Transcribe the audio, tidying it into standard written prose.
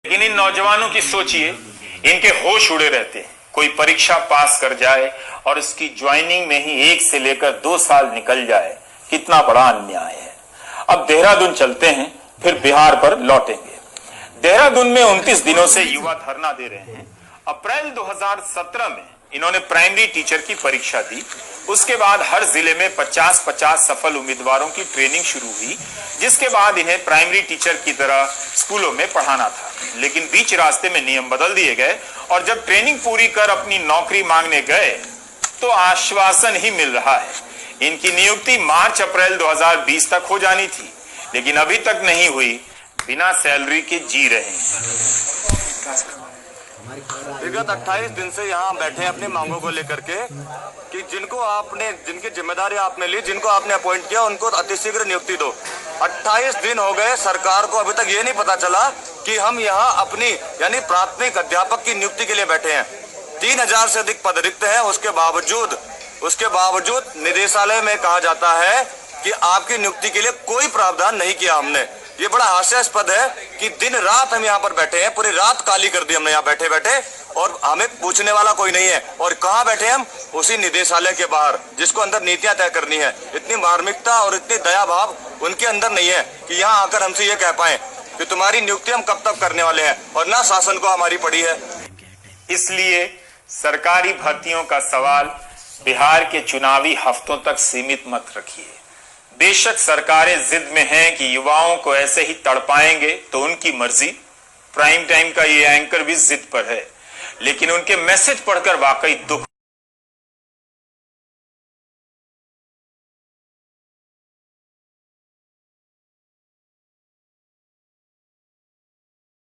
लेकिन इन नौजवानों की सोचिए, इनके होश उड़े रहते हैं। कोई परीक्षा पास कर जाए और इसकी ज्वाइनिंग में ही 1 से लेकर 2 साल निकल जाए, कितना बड़ा अन्याय है। अब देहरादून चलते हैं, फिर बिहार पर लौटेंगे। देहरादून में 29 दिनों से युवा धरना दे रहे हैं। अप्रैल 2017 में इन्होंने प्राइमरी टीचर की परीक्षा दी। उसके बाद हर जिले में 50-50 सफल उम्मीदवारों की ट्रेनिंग शुरू हुई, जिसके बाद इन्हें प्राइमरी टीचर की तरह स्कूलों में पढ़ाना था। लेकिन बीच रास्ते में नियम बदल दिए गए और जब ट्रेनिंग पूरी कर अपनी नौकरी मांगने गए तो आश्वासन ही मिल रहा है। इनकी नियुक्ति मार्च-अप्रैल 2020 तक हो जानी थी, लेकिन अभी तक नहीं हुई। बिना सैलरी के जी रहे हैं। विगत 28 दिन से यहाँ बैठे हैं अपनी मांगों को लेकर के कि जिनकी जिम्मेदारी आपने ली, जिनको आपने अपॉइंट किया, उनको अतिशीघ्र नियुक्ति दो। 28 दिन हो गए, सरकार को अभी तक ये नहीं पता चला कि हम यहाँ अपनी यानी प्राथमिक अध्यापक की नियुक्ति के लिए बैठे हैं। 3000 से अधिक पद रिक्त हैं। उसके बावजूद निदेशालय में कहा जाता है कि आपकी नियुक्ति के लिए कोई प्रावधान नहीं किया हमने। ये बड़ा हास्यास्पद है कि दिन रात हम यहाँ पर बैठे हैं, पूरी रात काली कर दी हमने यहाँ बैठे बैठे, और हमें पूछने वाला कोई नहीं है। और कहाँ बैठे हम? उसी निदेशालय के बाहर, जिसको अंदर नीतियां तय करनी है। इतनी मार्मिकता और इतनी दया भाव उनके अंदर नहीं है कि यहाँ आकर हमसे ये कह पाए कि तुम्हारी नियुक्ति हम कब तक करने वाले हैं, और ना शासन को हमारी पड़ी है। इसलिए सरकारी भर्तियों का सवाल बिहार के चुनावी हफ्तों तक सीमित मत रखिए। बेशक सरकारें जिद में हैं कि युवाओं को ऐसे ही तड़पाएंगे तो उनकी मर्जी। प्राइम टाइम का ये एंकर भी जिद पर है, लेकिन उनके मैसेज पढ़कर वाकई दुख